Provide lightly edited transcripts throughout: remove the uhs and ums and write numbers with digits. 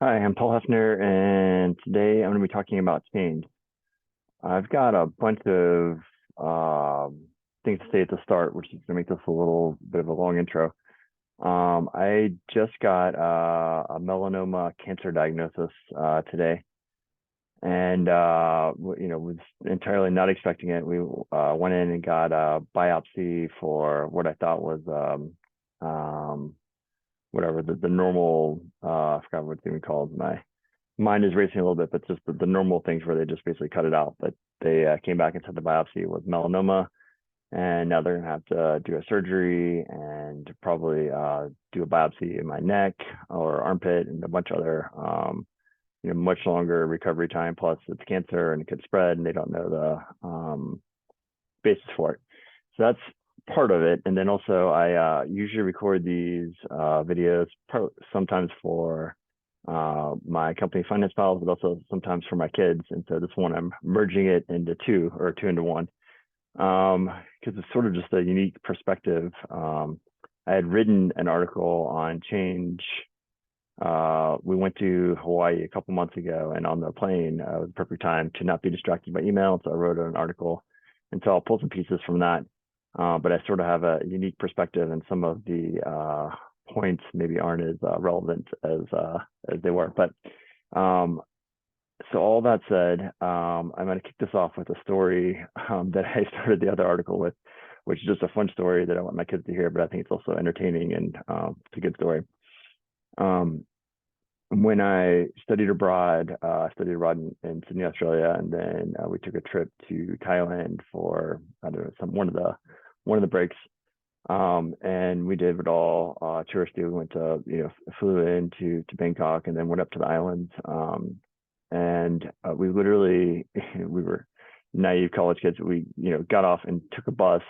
Hi, I'm Paul Hefner, and today I'm going to be talking about change. I've got a bunch of things to say at the start, which is going to make this a little bit of a long intro. I just got a melanoma cancer diagnosis today, and was entirely not expecting it. We went in and got a biopsy for what I thought was um, whatever the normal. I forgot what it's even called. My mind is racing a little bit, but just the normal things where they just basically cut it out. But they came back and said the biopsy was melanoma, and now they're gonna have to do a surgery and probably do a biopsy in my neck or armpit and a bunch of other much longer recovery time. Plus, it's cancer and it could spread, and they don't know the basis for it. So that's part of it. And then also, I usually record these videos sometimes for my company finance files, but also sometimes for my kids. And so this one, I'm merging it into two or two into one because it's sort of just a unique perspective. I had written an article on change. We went to Hawaii a couple months ago, and on the plane, it was the perfect time to not be distracted by email. So I wrote an article, and so I'll pull some pieces from that. But I sort of have a unique perspective, and some of the points maybe aren't as relevant as they were. But so all that said, I'm going to kick this off with a story that I started the other article with, which is just a fun story that I want my kids to hear, but I think it's also entertaining and it's a good story. When I studied abroad, in Sydney, Australia, and then we took a trip to Thailand for I don't know one of the breaks. And we did it all touristy. We went to flew into to Bangkok and then went up to the islands. And we literally we were naive college kids. We got off and took a bus,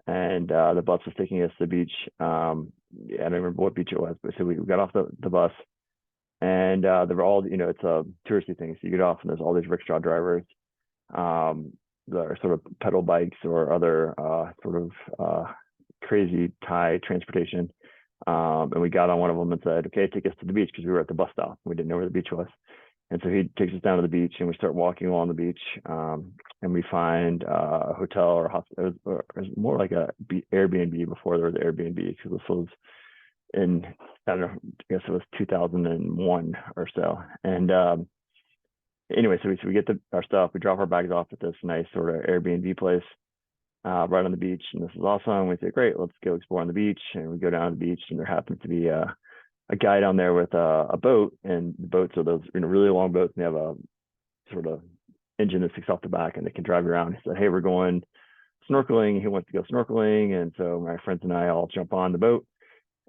and the bus was taking us to the beach. I don't remember what beach it was, but so we got off the bus, and there were all it's a touristy thing. So you get off, and there's all these rickshaw drivers that are sort of pedal bikes or other sort of crazy Thai transportation. And we got on one of them and said, "Okay, take us to the beach," because we were at the bus stop. We didn't know where the beach was. And so he takes us down to the beach, and we start walking along the beach, and we find a hotel or a hospital. It was more like a Airbnb before there was Airbnb, because this was in, I don't know, I guess it was 2001 or so. And anyway, so we get our stuff, we drop our bags off at this nice sort of Airbnb place right on the beach, and this is awesome. We say, great, let's go explore on the beach, and we go down to the beach, and there happens to be a guy down there with a boat, and the boats are those really long boats, and they have a sort of engine that sticks off the back, and they can drive you around. He said, "Hey, we're going snorkeling." He wants to go snorkeling, and so my friends and I all jump on the boat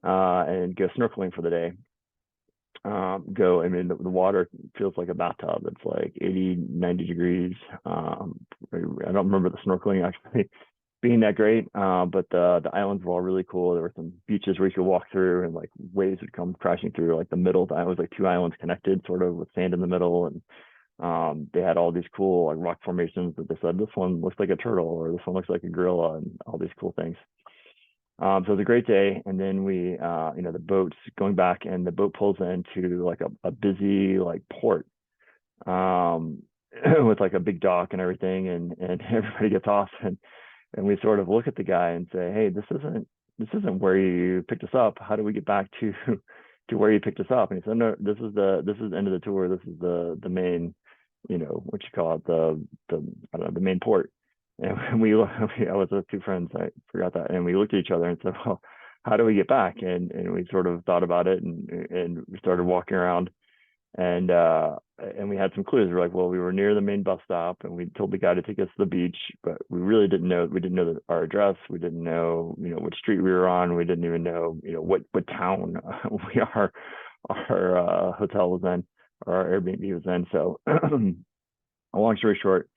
and go snorkeling for the day. I mean, the water feels like a bathtub. It's like 80, 90 degrees. I don't remember the snorkeling actually being that great, but the islands were all really cool. There were some beaches where you could walk through, and like waves would come crashing through like the middle of the island. It was like two islands connected sort of with sand in the middle, and they had all these cool like rock formations that they said, this one looks like a turtle, or this one looks like a gorilla, and all these cool things. So it was a great day. And then the boat's going back, and the boat pulls into like a busy like port, um, with like a big dock and everything. And everybody gets off, and we sort of look at the guy and say, "Hey, this isn't where you picked us up. How do we get back to to where you picked us up?" And he said, "No, this is the end of the tour. This is the main, what you call it, the I don't know, the main port." And I was with two friends, I forgot that, and we looked at each other and said, "Well, how do we get back?" And we sort of thought about it, and we started walking around, and we had some clues. We're like, well, we were near the main bus stop, and we told the guy to take us to the beach, but we really didn't know. We didn't know our address. We didn't know, which street we were on. We didn't even know, what town our hotel was in, or our Airbnb was in. So, a long story short,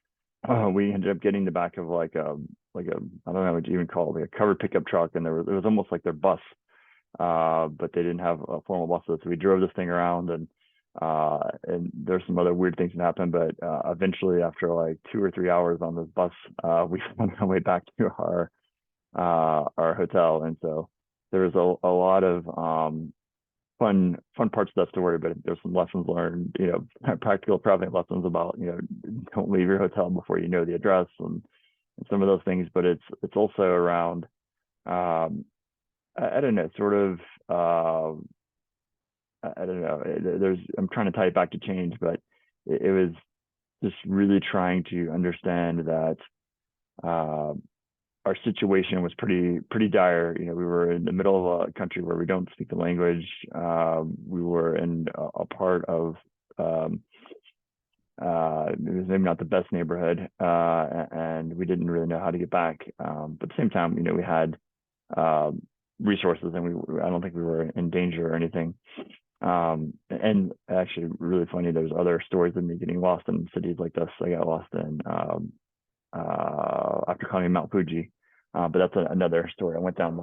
we ended up getting the back of like a I don't know what you even call it, like a covered pickup truck, and it was almost like their bus, but they didn't have a formal bus. So we drove this thing around, and there's some other weird things that happened, but eventually, after like 2 or 3 hours on this bus, we found our way back to our hotel. And so there was a lot of fun parts of that story, but there's some lessons learned, practical traveling lessons about, don't leave your hotel before you know the address and some of those things. But it's also around, I don't know, sort of, I don't know. I'm trying to tie it back to change, but it was just really trying to understand that uh, our situation was pretty dire. We were in the middle of a country where we don't speak the language. We were in a part of um, it was maybe not the best neighborhood, and we didn't really know how to get back. But at the same time, we had uh, resources, and I don't think we were in danger or anything. And actually, really funny. There's other stories of me getting lost in cities like this. I got lost in after climbing Mount Fuji, but that's another story. I went down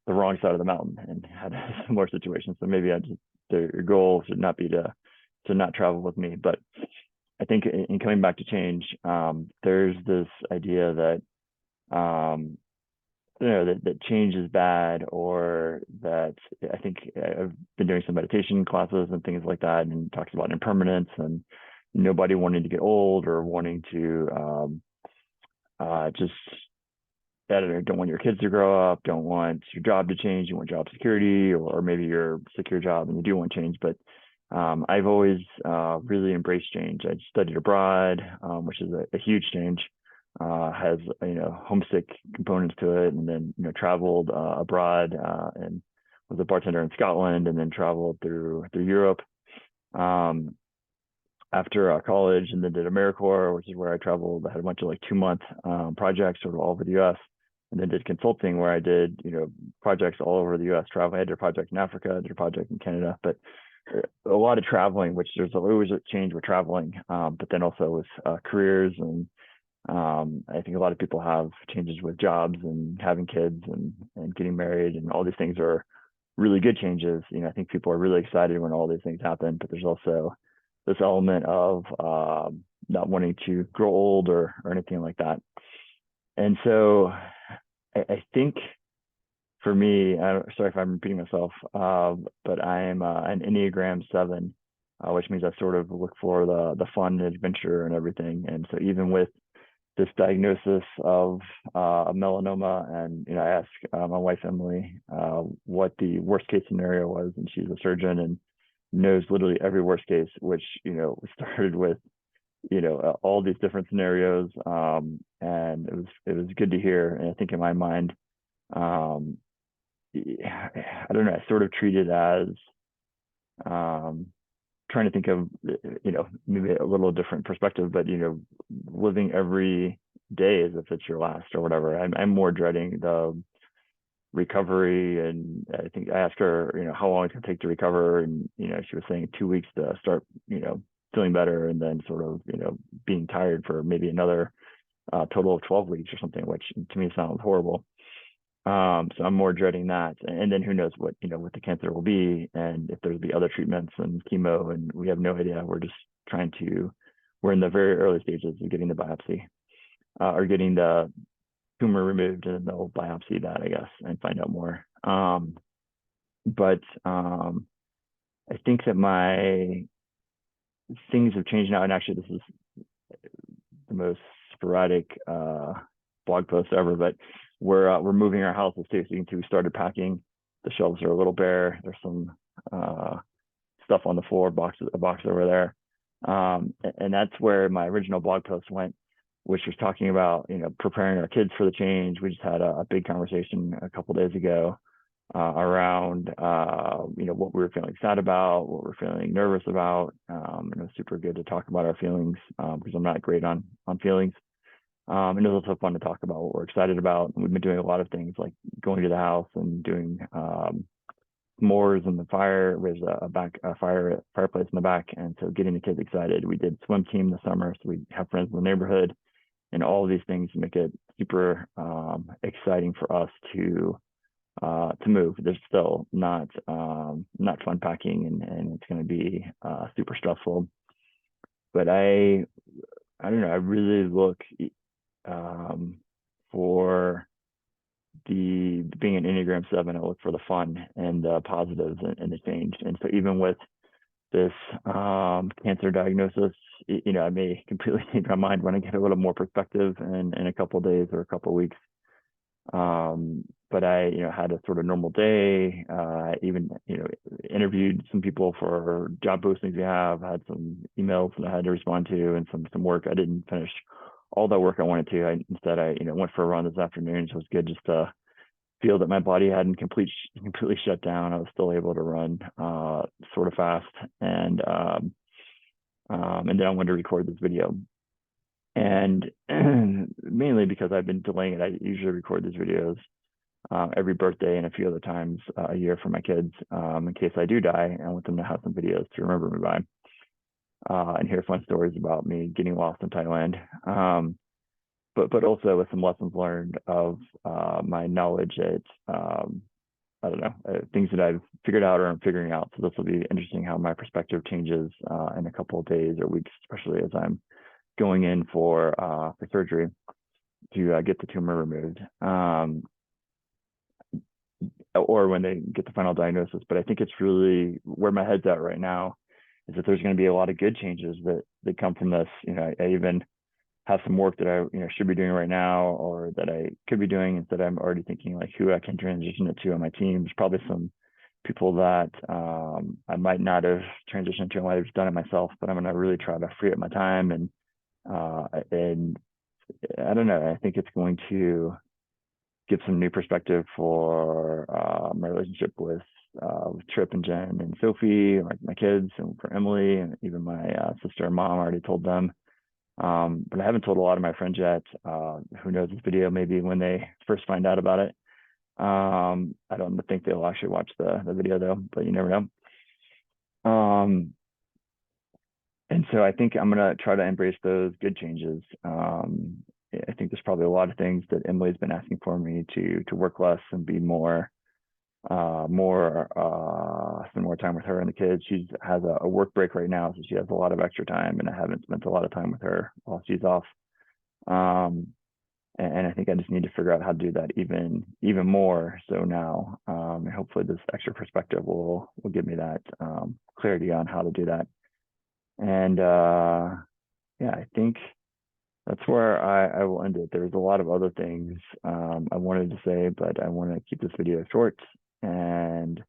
the wrong side of the mountain and had a similar situation. So maybe your goal should not be to not travel with me. But I think in coming back to change, there's this idea that that change is bad, or that I think I've been doing some meditation classes and things like that, and talks about impermanence and nobody wanting to get old or wanting to just I don't want your kids to grow up, don't want your job to change, you want job security, or maybe you're a secure job and you do want change. But I've always really embraced change. I studied abroad, which is a huge change. Has homesick components to it, and then traveled abroad and was a bartender in Scotland, and then traveled through Europe after college, and then did AmeriCorps, which is where I traveled. I had a bunch of like 2-month projects sort of all over the U.S. And then did consulting where I did projects all over the U.S. Travel. I did a project in Africa, I did a project in Canada, but a lot of traveling, which there's always a change with traveling, but then also with careers. And I think a lot of people have changes with jobs and having kids and getting married, and all these things are really good changes. I think people are really excited when all these things happen, but there's also this element of not wanting to grow old or anything like that. And so I think for me, sorry if I'm repeating myself, but I am an Enneagram 7, which means I sort of look for the fun and adventure and everything. And so even with this diagnosis of melanoma, and I asked my wife Emily what the worst case scenario was, and she's a surgeon and knows literally every worst case, which started with all these different scenarios, and it was good to hear. And I think in my mind, I don't know, I sort of treat it as trying to think of maybe a little different perspective, but living every day as if it's your last or whatever. I'm more dreading the recovery. And I think I asked her how long it's going to take to recover, and she was saying 2 weeks to start feeling better, and then sort of being tired for maybe another total of 12 weeks or something, which to me sounds horrible. So I'm more dreading that. And then who knows what the cancer will be, and if there'll be other treatments and chemo, and we have no idea. We're in the very early stages of getting the biopsy, or getting the tumor removed, and they'll biopsy that, I guess, and find out more. But I think that my things have changed now. And actually, this is the most sporadic blog post ever, but we're moving our houses too. So you can see we started packing. The shelves are a little bare. There's some stuff on the floor, a box over there. And that's where my original blog post went, which was talking about, preparing our kids for the change. We just had a big conversation a couple of days ago around, what we were feeling sad about, what we're feeling nervous about. And it was super good to talk about our feelings, because I'm not great on feelings. And it was also fun to talk about what we're excited about. And we've been doing a lot of things like going to the house and doing s'mores in the fire. There's a fireplace in the back, and so getting the kids excited. We did swim team this summer, so we have friends in the neighborhood, and all of these things make it super exciting for us to move. There's still not fun packing, and it's going to be super stressful. But I don't know. I really look for being an Enneagram 7, I look for the fun and the positives and the change. And so even with this cancer diagnosis, I may completely change my mind when I get a little more perspective in a couple of days or a couple of weeks. But I, had a sort of normal day. Even, interviewed some people for job postings we have, had some emails that I had to respond to, and some work. I didn't finish all that work I wanted to. Instead, I, went for a run this afternoon. So it was good just to feel that my body hadn't completely shut down. I was still able to run sort of fast, and then I wanted to record this video. And mainly because I've been delaying it. I usually record these videos every birthday and a few other times a year for my kids, in case I do die. I want them to have some videos to remember me by, and hear fun stories about me getting lost in Thailand. But also with some lessons learned of my knowledge at I don't know, things that I've figured out or I'm figuring out. So this will be interesting how my perspective changes in a couple of days or weeks, especially as I'm going in for surgery to get the tumor removed, or when they get the final diagnosis. But I think it's really where my head's at right now is that there's going to be a lot of good changes that come from this. I even have some work that I should be doing right now, or that I could be doing, instead I'm already thinking like who I can transition it to on my team. There's probably some people that I might not have transitioned to. I might have just done it myself, but I'm going to really try to free up my time. And I don't know, I think it's going to give some new perspective for my relationship with Trip and Jen and Sophie, my kids, and for Emily, and even my sister and mom. I already told them. But I haven't told a lot of my friends yet. Who knows, this video, maybe when they first find out about it. I don't think they'll actually watch the video though, but you never know. And so I think I'm going to try to embrace those good changes. I think there's probably a lot of things that Emily's been asking for me to work less and be more spend more time with her and the kids. She has a work break right now, so she has a lot of extra time, and I haven't spent a lot of time with her while she's off. And I think I just need to figure out how to do that even more so now. And hopefully this extra perspective will give me that clarity on how to do that. And yeah, I think that's where I will end it. There's a lot of other things I wanted to say, but I want to keep this video short, and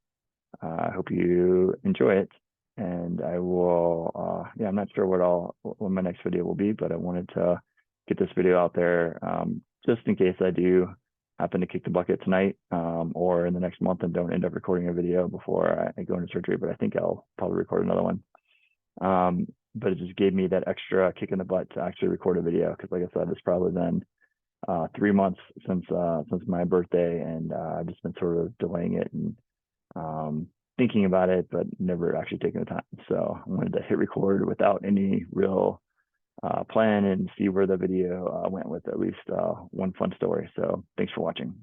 I hope you enjoy it. And I will, I'm not sure what my next video will be, but I wanted to get this video out there just in case I do happen to kick the bucket tonight or in the next month and don't end up recording a video before I go into surgery. But I think I'll probably record another one. But it just gave me that extra kick in the butt to actually record a video, because like I said, it's probably been 3 months since my birthday, and I've just been sort of delaying it and thinking about it, but never actually taking the time. So I wanted to hit record without any real plan and see where the video went with at least one fun story. So thanks for watching.